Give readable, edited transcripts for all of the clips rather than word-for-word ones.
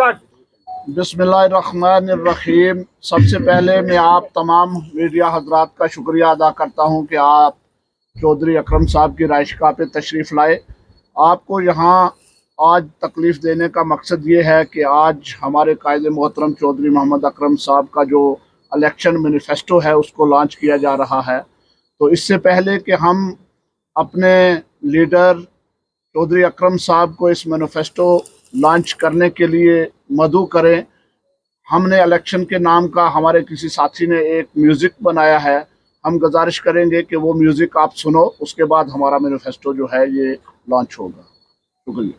बिस्मिल्लाहिर्रहमानिर्रहीम। सबसे पहले मैं आप तमाम मीडिया हजरात का शुक्रिया अदा करता हूं कि आप चौधरी अकरम साहब की राइशका पे तशरीफ़ लाए। आपको यहाँ आज तकलीफ़ देने का मकसद ये है कि आज हमारे कायद मोहतरम चौधरी मोहम्मद अकरम साहब का जो इलेक्शन मैनिफेस्टो है उसको लॉन्च किया जा रहा है। तो इससे पहले कि हम अपने लीडर चौधरी अकरम साहब को इस मैनिफेस्टो लॉन्च करने के लिए मदऊ करें, हमने इलेक्शन के नाम का हमारे किसी साथी ने एक म्यूज़िक बनाया है। हम गुजारिश करेंगे कि वो म्यूज़िक आप सुनो, उसके बाद हमारा मैनिफेस्टो जो है ये लॉन्च होगा। शुक्रिया।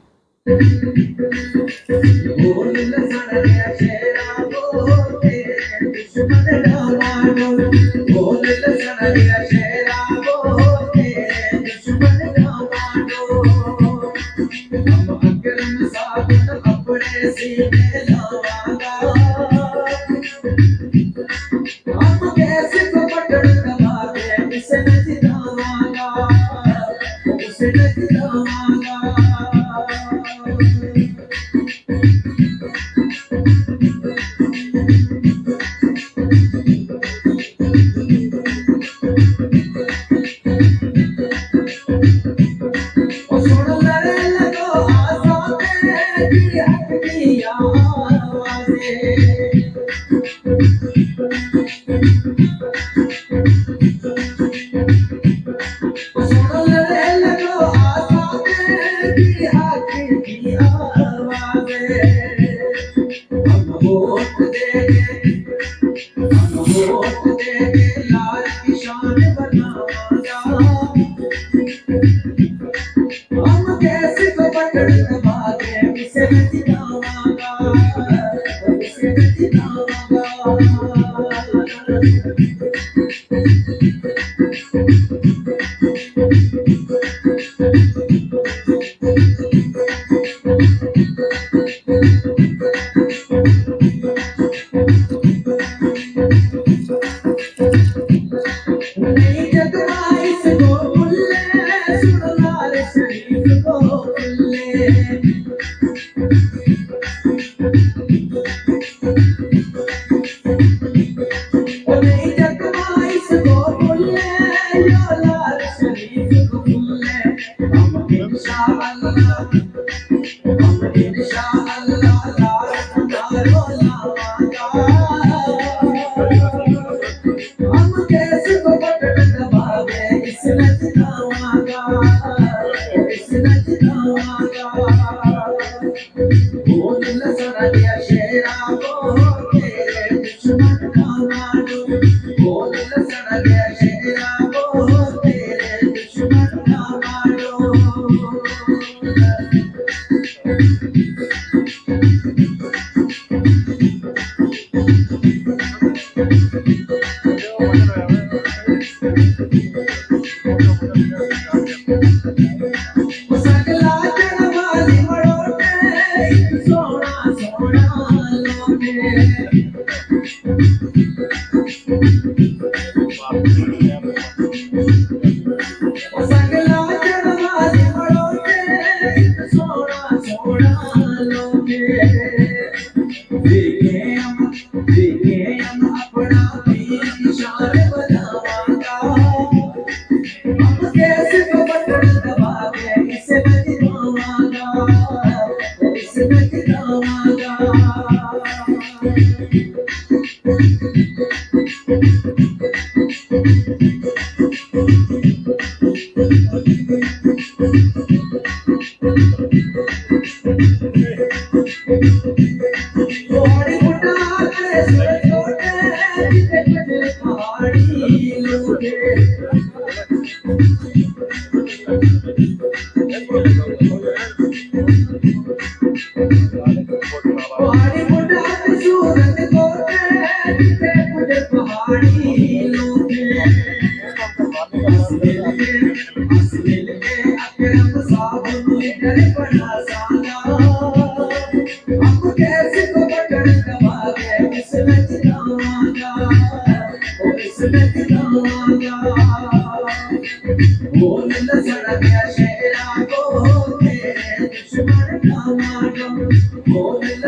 Oh, मैं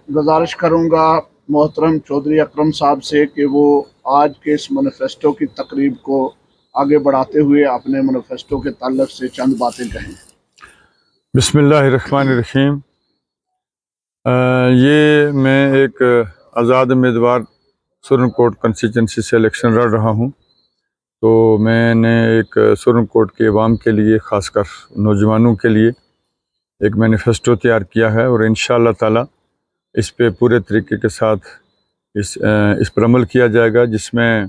गुजारिश करूँगा मोहतरम चौधरी अकरम साहब से कि वो आज के इस मैनिफेस्टो की तकरीब को आगे बढ़ाते हुए अपने मैनिफेस्टो के ताल्लुक से चंद बातें कहें। बिस्मिल्लाहिर्रहमानिर्रहीम। ये मैं एक आज़ाद उम्मीदवार सुरनकोट कंस्टिट्यूंसी से इलेक्शन लड़ रहा हूँ। तो मैंने एक सुरनकोट के अवाम के लिए, ख़ासकर नौजवानों के लिए एक मैनिफेस्टो तैयार किया है और इंशाअल्लाह ताला इस पे पूरे तरीके के साथ इस पर अमल किया जाएगा, जिसमें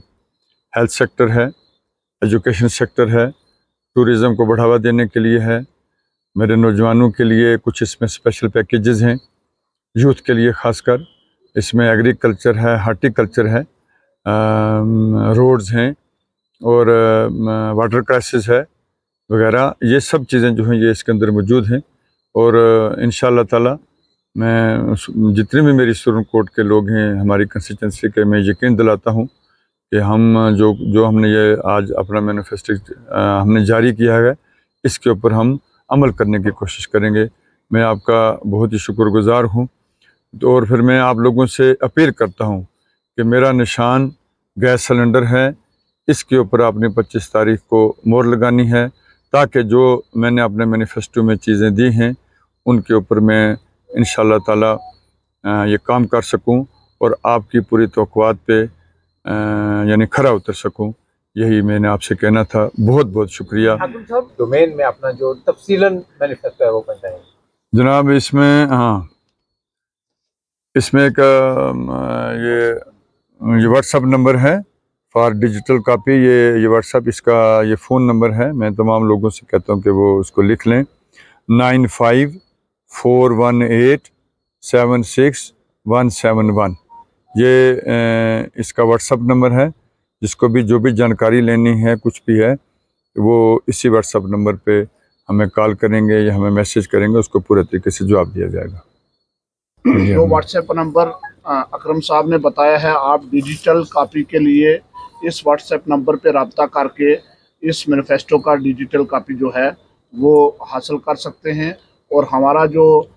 हेल्थ सेक्टर है, एजुकेशन सेक्टर है, टूरिज़म को बढ़ावा देने के लिए है, मेरे नौजवानों के लिए कुछ इसमें स्पेशल पैकेजेस हैं, यूथ के लिए ख़ासकर इसमें एग्रीकल्चर है, हार्टिकल्चर है, रोड्स हैं और वाटर क्राइसिस है वगैरह। ये सब चीज़ें जो हैं ये इसके अंदर मौजूद हैं और इंशाअल्लाह ताला मैं जितने भी मेरी सुरनकोट के लोग हैं हमारी कंस्टिट्यूंसी के, मैं यकीन दिलाता हूँ कि हम जो हमने ये आज अपना मैनिफेस्टो हमने जारी किया है, इसके ऊपर हम अमल करने की कोशिश करेंगे। मैं आपका बहुत ही शुक्रगुज़ार हूँ। तो और फिर मैं आप लोगों से अपील करता हूँ कि मेरा निशान गैस सिलेंडर है, इसके ऊपर आपने 25 तारीख को मोहर लगानी है, ताकि जो मैंने अपने मैनिफेस्टो में चीज़ें दी हैं उनके ऊपर मैं इंशाअल्लाह ताला ये काम कर सकूं और आपकी पूरी तवक्कुआत पे यानी खरा उतर सकूं। यही मैंने आपसे कहना था। बहुत बहुत शुक्रिया। डोमेन में अपना जो तफसीलन मैनिफेस्टो है वो बताएं जनाब। इसमें इसमें एक ये व्हाट्सअप नंबर है फॉर डिजिटल कापी। ये व्हाट्सअप इसका ये फ़ोन नंबर है। मैं तमाम लोगों से कहता हूँ कि वो उसको लिख लें, 9541876171। ये इसका व्हाट्सअप नंबर है। जिसको भी जो भी जानकारी लेनी है, कुछ भी है, वो इसी व्हाट्सअप नंबर पे हमें कॉल करेंगे या हमें मैसेज करेंगे, उसको पूरे तरीके से जवाब दिया जाएगा। जो व्हाट्सएप नंबर अकरम साहब ने बताया है, आप डिजिटल कापी के लिए इस व्हाट्सएप नंबर पे रब्ता करके इस मैनिफेस्टो का डिजिटल कापी जो है वो हासिल कर सकते हैं। और हमारा जो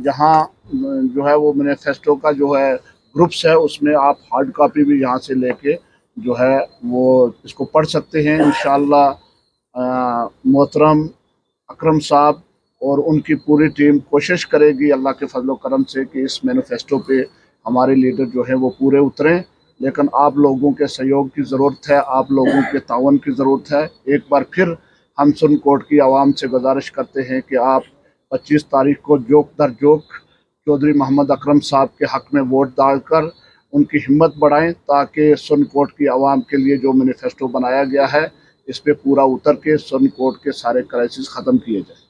यहाँ जो है वो मैनिफेस्टो का जो है ग्रुप्स है, उसमें आप हार्ड कापी भी यहाँ से लेके जो है वो इसको पढ़ सकते हैं। इंशाअल्लाह मोहतरम अकरम साहब और उनकी पूरी टीम कोशिश करेगी अल्लाह के फजल करम से कि इस मैनिफेस्टो पे हमारे लीडर जो हैं वो पूरे उतरें। लेकिन आप लोगों के सहयोग की ज़रूरत है, आप लोगों के तावन की ज़रूरत है। एक बार फिर हम सुरनकोट की आवाम से गुजारिश करते हैं कि आप 25 तारीख को जोक दर जोक चौधरी मोहम्मद अकरम साहब के हक़ में वोट डालकर उनकी हिम्मत बढ़ाएं, ताकि सुरनकोट की आवाम के लिए जो मैनिफेस्टो बनाया गया है इस पर पूरा उतर के सुरनकोट के सारे क्राइसिस ख़त्म किए जाएँ।